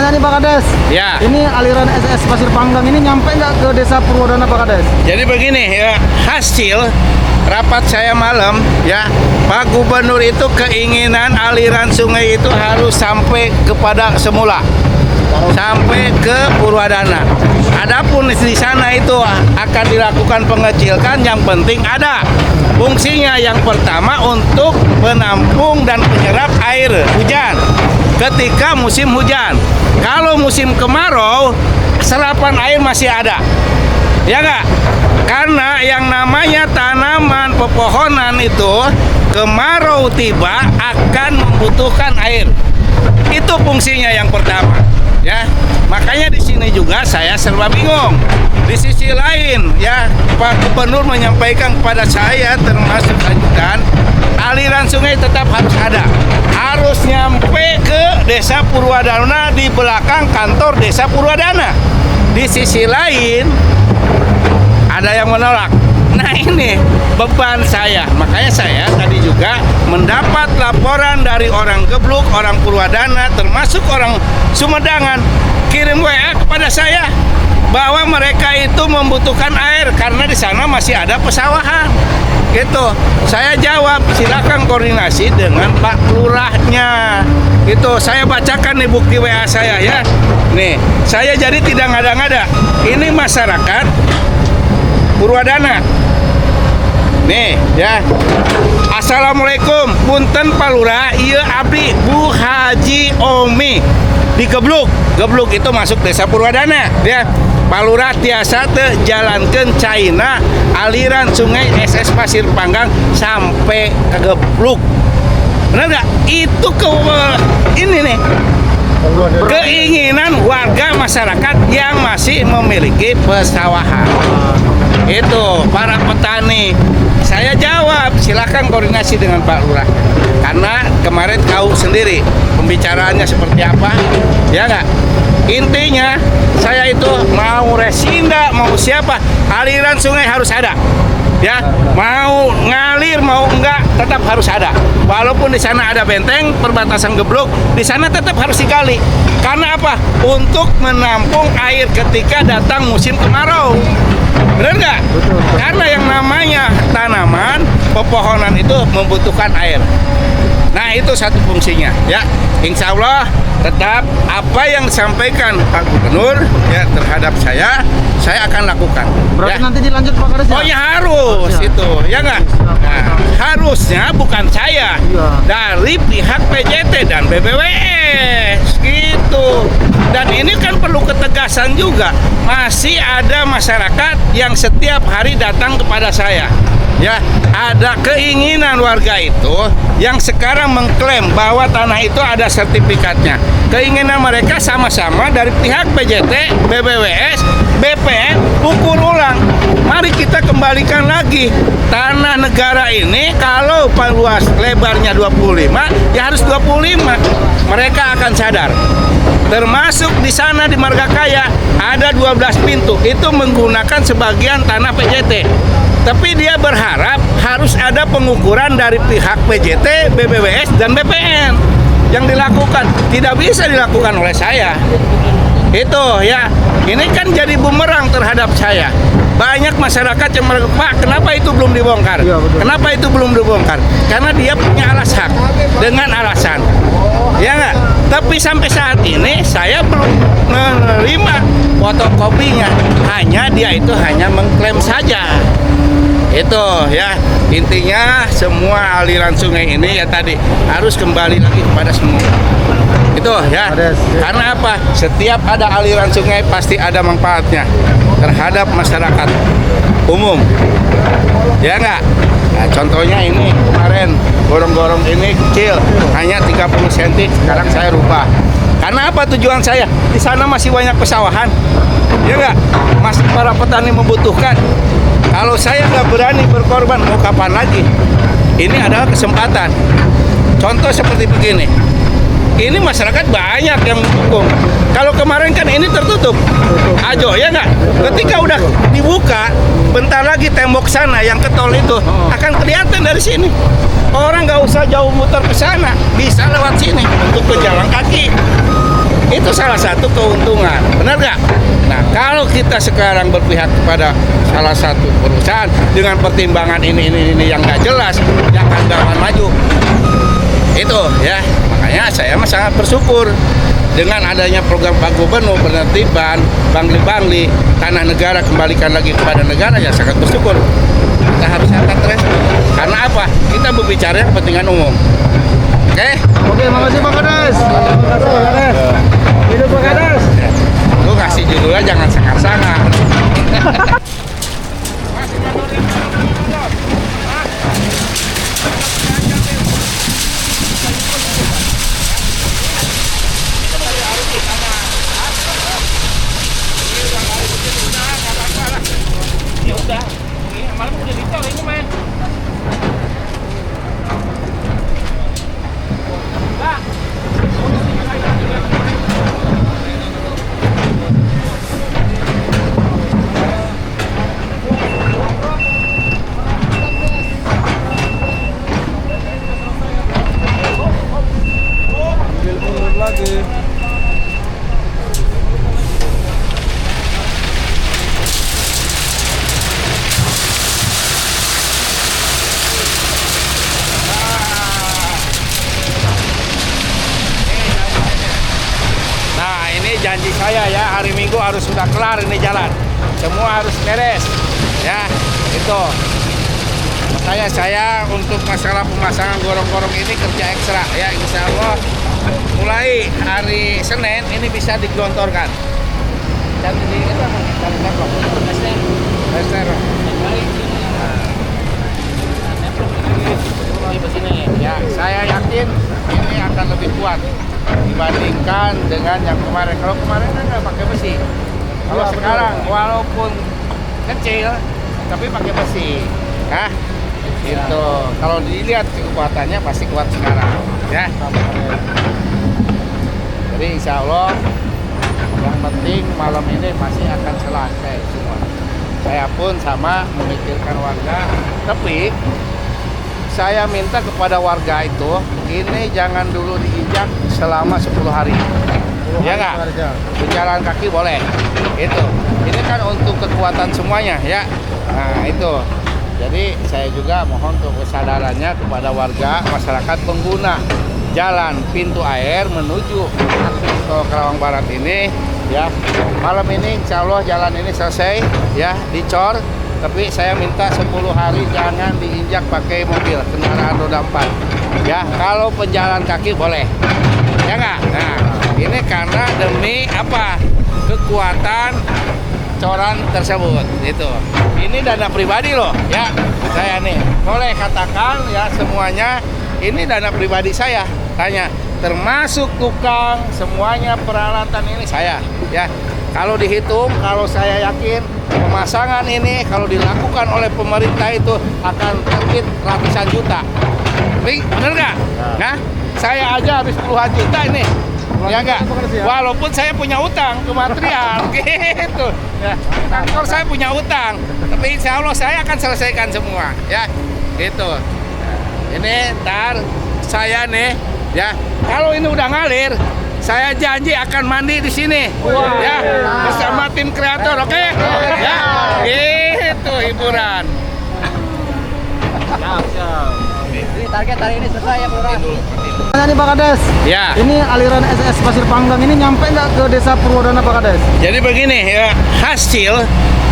nanya nih Pak Kades. Ya. Ini aliran SS Pasir Panggang ini nyampe nggak ke Desa Purwodana Pak Kades? Jadi begini ya, hasil rapat saya malam ya, Pak Gubernur itu keinginan aliran sungai itu harus sampai kepada semula, sampai ke Purwadana. Adapun di sana itu akan dilakukan pengecilkan, yang penting ada fungsinya. Yang pertama untuk menampung dan menyerap air hujan ketika musim hujan. Kalau musim kemarau, serapan air masih ada, ya nggak? Karena yang namanya tanaman pepohonan itu kemarau tiba akan membutuhkan air. Itu fungsinya yang pertama, ya. Makanya di sini juga saya serba bingung. Di sisi lain, ya, Pak Gubernur menyampaikan kepada saya termasuk ajudan, aliran sungai tetap harus ada, harus nyampe ke Desa Purwadana di belakang kantor Desa Purwadana. Di sisi lain ada yang menolak. Nah, ini beban saya. Makanya saya tadi juga mendapat laporan dari orang Gebluk, orang Purwadana, termasuk orang Sumedang, kirim WA kepada saya bahwa mereka itu membutuhkan air karena di sana masih ada pesawahan. Gitu. Saya jawab, silakan koordinasi dengan Pak Lurahnya. Itu saya bacakan nih bukti WA saya ya. Nih, saya jadi tidak ngada-ngada. Ini masyarakat Purwadana. Nih ya. Assalamualaikum, punten Pak Lurah, ieu abdi Bu Haji Omi di Gebluk. Gebluk itu masuk Desa Purwadana ya. Pak Lurah tiasa teu jalankeun caina aliran sungai SS Pasir Panggang sampai ke Gebluk. Benar nggak? Itu ini nih keinginan warga masyarakat yang masih memiliki pesawahan. Itu para petani. Saya jawab, silakan koordinasi dengan Pak Lurah. Karena kemarin tahu sendiri pembicaraannya seperti apa, ya nggak? Intinya saya itu mau Resinda, mau siapa, aliran sungai harus ada. Ya, mau ngalir mau enggak tetap harus ada. Walaupun di sana ada benteng perbatasan Gebluk, di sana tetap harus digali. Karena apa? Untuk menampung air ketika datang musim kemarau. Benar nggak? Betul. Karena yang namanya tanaman pepohonan itu membutuhkan air. Nah, itu satu fungsinya ya. Insya Allah tetap apa yang disampaikan Pak Gubernur ya terhadap saya akan lakukan. Berarti ya. nanti dilanjut Pak Kades ya? Oh ya harus ya. itu, ya nggak? Nah, harusnya bukan saya, Iya. dari pihak PJT dan BBWS gitu. Dan ini kan perlu ketegasan juga. Masih ada masyarakat yang setiap hari datang kepada saya. Ya, ada keinginan warga itu yang sekarang mengklaim bahwa tanah itu ada sertifikatnya. Keinginan mereka sama-sama dari pihak PJT, BBWS, BPN, ukur ulang. Mari kita kembalikan lagi. Tanah negara ini kalau luas lebarnya 25, ya harus 25. Mereka akan sadar. Termasuk di sana di Margakaya ada 12 pintu. Itu menggunakan sebagian tanah PJT. Tapi dia berharap harus ada pengukuran dari pihak PJT, BBWS, dan BPN yang dilakukan. Tidak bisa dilakukan oleh saya. Itu ya, ini kan jadi bumerang terhadap saya. Banyak masyarakat yang mereka, Pak, kenapa itu belum dibongkar? Ya, betul. Kenapa itu belum dibongkar? Karena dia punya hak dengan alasan. Ya nggak? Tapi sampai saat ini saya belum menerima fotokopinya. Hanya dia itu hanya mengklaim saja. Itu ya, intinya semua aliran sungai ini ya tadi harus kembali lagi kepada semua. Itu ya. Karena apa? Setiap ada aliran sungai pasti ada manfaatnya terhadap masyarakat umum. Ya enggak? Nah, contohnya ini kemarin gorong-gorong ini kecil, hanya 30 cm, sekarang saya rubah. Karena apa tujuan saya? Di sana masih banyak pesawahan. Ya enggak? Masih para petani membutuhkan. Kalau saya nggak berani berkorban, mau kapan lagi? Ini adalah kesempatan. Contoh seperti begini. Ini masyarakat banyak yang mendukung. Kalau kemarin kan ini tertutup. Ajo, ya nggak? Ketika udah dibuka, bentar lagi tembok sana yang ke tol itu akan kelihatan dari sini. Orang nggak usah jauh muter ke sana, bisa lewat sini untuk pejalan kaki. Itu salah satu keuntungan, benar nggak? Nah, kalau kita sekarang berpihak kepada salah satu perusahaan dengan pertimbangan ini yang nggak jelas, yang akan maju, itu ya. Makanya saya sangat bersyukur dengan adanya program Pak Gubernur penertiban bangli-bangli tanah negara kembalikan lagi kepada negara, ya sangat bersyukur. Kita harus angkat respon. Karena apa? Kita berbicara kepentingan umum. Oke? Oke, makasih Pak Kades. Makasih Pak Kades. Hidup Pak Kades. Lu ngasih judulnya jangan sangar-sangar. Ya udah, ini malam udah dicor ini main. Lagi. Nah, ini janji saya ya, hari Minggu harus sudah kelar ini jalan. Semua harus beres. Ya, itu. Makanya saya untuk masalah pemasangan gorong-gorong ini kerja ekstra ya, insya Allah mulai hari Senin ini bisa digelontorkan. Dan di itu ya, saya yakin ini akan lebih kuat dibandingkan dengan yang kemarin. Kalau kemarin kan nggak pakai besi. Kalau sekarang walaupun kecil tapi pakai besi. Hah? Itu kalau dilihat kekuatannya pasti kuat sekarang ya. Jadi insya Allah yang penting malam ini pasti akan selesai semua. Saya pun sama memikirkan warga, tapi saya minta kepada warga itu ini jangan dulu diinjak selama 10 hari. Ya nggak? Berjalan kaki boleh. Itu. Ini kan untuk kekuatan semuanya ya. Nah itu. Jadi saya juga mohon untuk kesadarannya kepada warga masyarakat pengguna jalan pintu air menuju akses tol Karawang Barat ini ya. Malam ini insya Allah jalan ini selesai ya, dicor. Tapi saya minta 10 hari jangan diinjak pakai mobil kendaraan roda 4 ya. Kalau pejalan kaki boleh ya nggak? Nah ini karena demi apa? Kekuatan coran tersebut itu. Ini dana pribadi loh ya. Saya nih boleh katakan ya semuanya ini dana pribadi saya. Tanya termasuk tukang semuanya peralatan ini saya ya. Kalau dihitung, kalau saya yakin pemasangan ini kalau dilakukan oleh pemerintah itu akan terbit ratusan juta. Bener nggak? Nah, saya aja habis puluhan juta ini. Ya enggak? Walaupun saya punya utang ke material gitu. Ya, kantor saya punya utang. Tapi insya Allah saya akan selesaikan semua ya. Gitu. Ini ntar saya nih ya. Kalau ini udah ngalir, saya janji akan mandi di sini. Ya, bersama tim kreator, oke? Ya. Itu hiburan. Siap. Ini target hari ini selesai ya, Lurah. Tanya nih Pak Kades. Ya. Ini aliran SS Pasir Panggang ini nyampe nggak ke Desa Purwodana Pak Kades? Jadi begini ya, hasil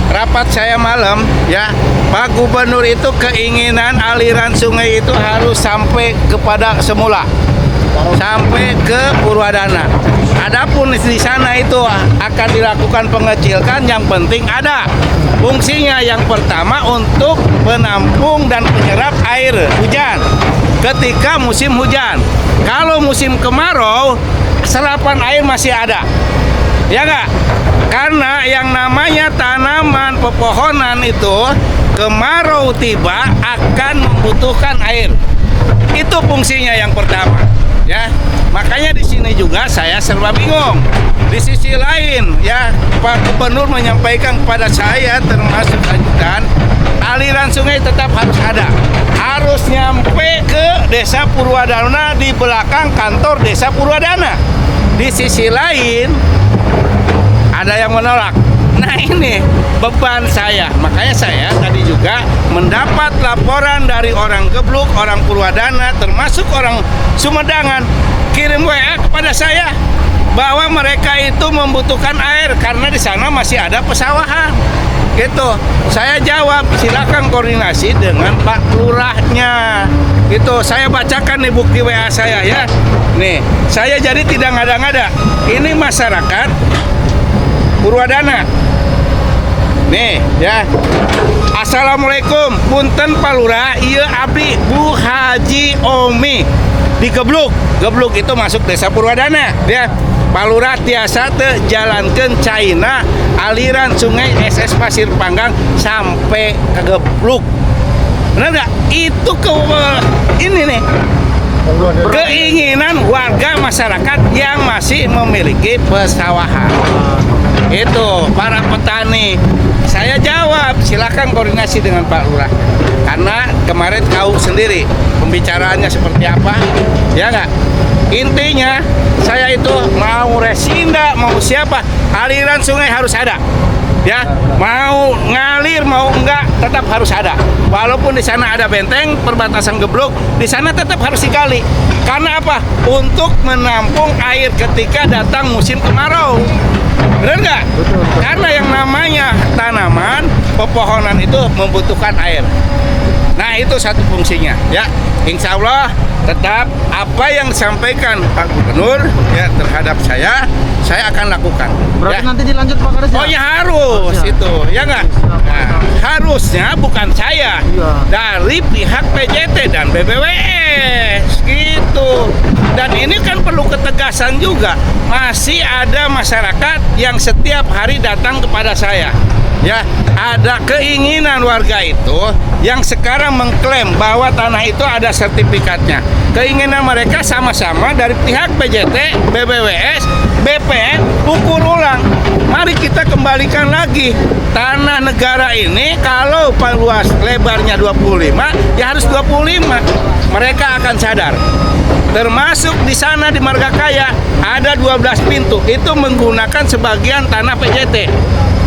rapat saya malam ya, Pak Gubernur itu keinginan aliran sungai itu harus sampai kepada semula, sampai ke Purwadana. Adapun di sana itu akan dilakukan pengecilkan, yang penting ada fungsinya. Yang pertama untuk penampung dan penyerap air hujan ketika musim hujan. Kalau musim kemarau, serapan air masih ada. Ya nggak? Karena yang namanya tanaman pepohonan itu kemarau tiba akan membutuhkan air. Itu fungsinya yang pertama. Ya, makanya di sini juga saya serba bingung. Di sisi lain, ya Pak Gubernur menyampaikan kepada saya termasuk ajudan, aliran sungai tetap harus ada, harus nyampe ke Desa Purwadana di belakang kantor Desa Purwadana. Di sisi lain ada yang menolak. Nah ini beban saya. Makanya saya tadi juga mendapat laporan dari orang Gebluk, orang Purwadana, termasuk orang Sumedang, kirim WA kepada saya bahwa mereka itu membutuhkan air karena di sana masih ada pesawahan. Gitu. Saya jawab, silakan koordinasi dengan Pak Lurahnya. Gitu. Saya bacakan nih bukti WA saya ya. Nih, saya jadi tidak ngada-ngada. Ini masyarakat Purwadana. Nih ya. Assalamualaikum, punten Pak Lurah, ieu abdi Bu Haji Omi di Gebluk. Gebluk itu masuk desa Purwadana ya. Pak Lurah tiasa teu jalankeun caina aliran sungai SS Pasir Panggang sampai ke Gebluk. Benar nggak? Itu ini nih keinginan warga masyarakat yang masih memiliki pesawahan. Itu para petani. Saya jawab, silakan koordinasi dengan Pak Lurah. Karena kemarin tahu sendiri pembicaraannya seperti apa, ya nggak? Intinya saya itu mau Resinda, mau siapa, aliran sungai harus ada. Ya, mau ngalir mau enggak tetap harus ada. Walaupun di sana ada benteng perbatasan Gebluk, di sana tetap harus digali. Karena apa? Untuk menampung air ketika datang musim kemarau. Benar nggak? Karena yang namanya tanaman, pepohonan itu membutuhkan air. Nah itu satu fungsinya ya. Insya Allah tetap apa yang disampaikan Pak Gubernur ya terhadap saya akan lakukan. Berarti Ya. nanti dilanjut Pak Kades ya? Oh ya harus Harus, ya. itu ya nggak? Nah, harusnya bukan saya Iya. dari pihak PJT dan BBWS gitu. Dan ini kan perlu ketegasan juga. Masih ada masyarakat yang setiap hari datang kepada saya. Ya, ada keinginan warga itu yang sekarang mengklaim bahwa tanah itu ada sertifikatnya. Keinginan mereka sama-sama dari pihak PJT, BBWS, BPN, ukur ulang. Mari kita kembalikan lagi tanah negara ini kalau luas lebarnya 25, ya harus 25. Mereka akan sadar. Termasuk di sana di Margakaya ada 12 pintu. Itu menggunakan sebagian tanah PJT.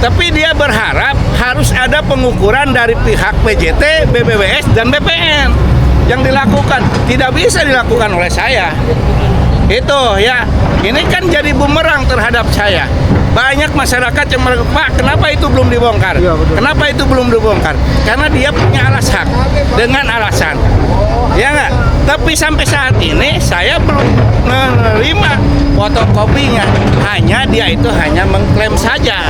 Tapi dia berharap harus ada pengukuran dari pihak PJT, BBWS, dan BPN yang dilakukan. Tidak bisa dilakukan oleh saya. Itu ya, ini kan jadi bumerang terhadap saya. Banyak masyarakat yang mereka, Pak, kenapa itu belum dibongkar? Iya, betul. Kenapa itu belum dibongkar? Karena dia punya hak dengan alasan. Ya nggak? Tapi sampai saat ini saya belum menerima fotokopinya. Hanya dia itu hanya mengklaim saja.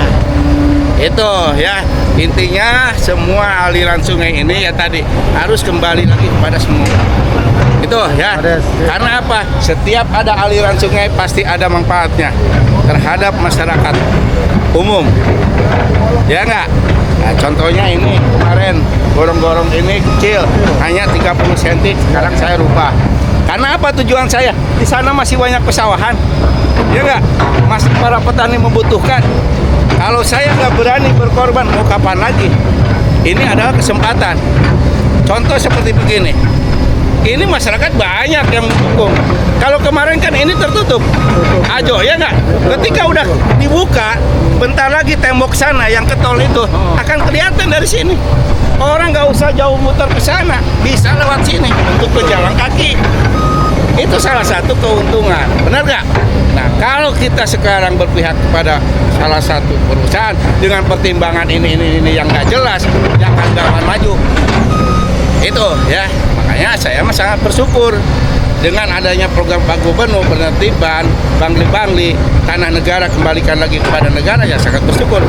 Itu ya, intinya semua aliran sungai ini ya tadi harus kembali lagi kepada semua. Itu ya. Karena apa? Setiap ada aliran sungai pasti ada manfaatnya terhadap masyarakat umum. Ya enggak? Nah, contohnya ini kemarin gorong-gorong ini kecil, hanya 30 cm, sekarang saya rubah. Karena apa tujuan saya? Di sana masih banyak pesawahan. Ya enggak? Masih para petani membutuhkan. Kalau saya nggak berani berkorban, mau kapan lagi? Ini adalah kesempatan. Contoh seperti begini. Ini masyarakat banyak yang mendukung. Kalau kemarin kan ini tertutup. Ajo, ya nggak? Ketika udah dibuka, bentar lagi tembok sana yang ke tol itu akan kelihatan dari sini. Orang nggak usah jauh muter ke sana, bisa lewat sini untuk pejalan kaki. Itu salah satu keuntungan, benar nggak? Nah, kalau kita sekarang berpihak kepada salah satu perusahaan dengan pertimbangan ini yang nggak jelas, jangan gawan maju. Itu ya, makanya saya sangat bersyukur dengan adanya program Pak Gubernur penertiban bangli-bangli tanah negara kembalikan lagi kepada negara, ya sangat bersyukur.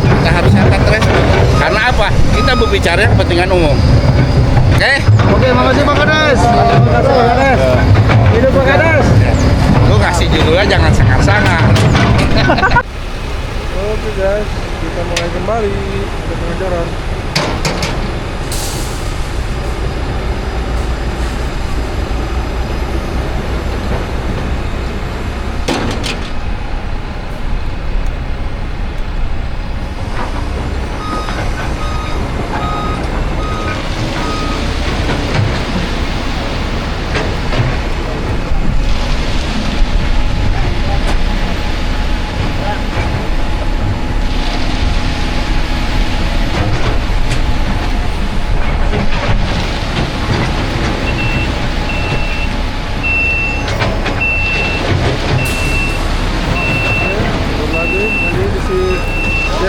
Kita harus angkat respon. Karena apa? Kita berbicara kepentingan umum. Oke? Oke, makasih Pak Kades. Hidup Pak Kades. Lu kasih judulnya jangan sangar-sangar. Oke guys, kita mulai kembali ke pengejaran.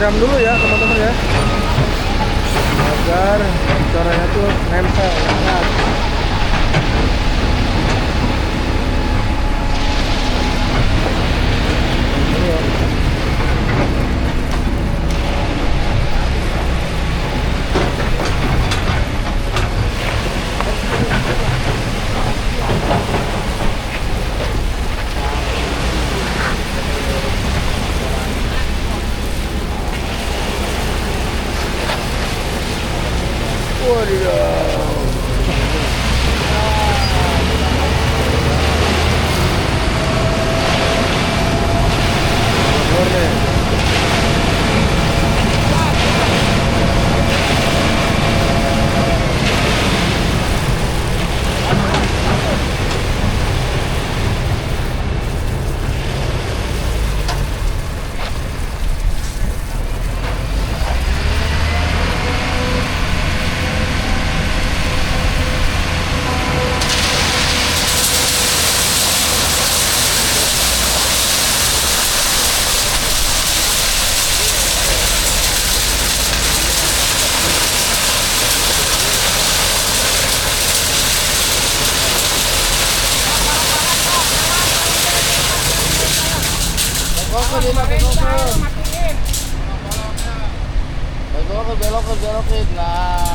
disiram dulu ya teman-teman ya, agar coranya tuh nempel enak. Belokin. Nah.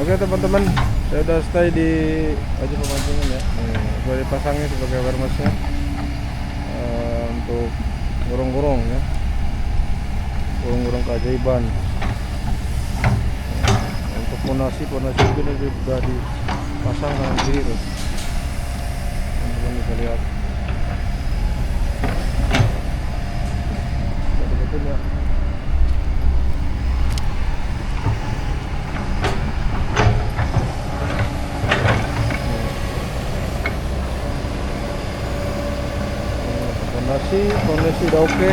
Oke teman-teman, saya udah stay di baju pemancingan ya. Sudah dipasangnya sebagai awarenessnya untuk gurung-gurung ya, gurung-gurung keajaiban. Untuk ponasi ini sudah dipasang kanan kiri tuh. Teman-teman bisa lihat. Betul ya. Fondasi udah oke.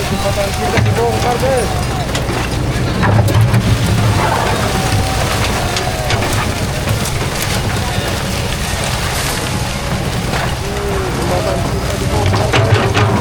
jembatan kita dibongkar guys. Jembatan kita dibongkar guys.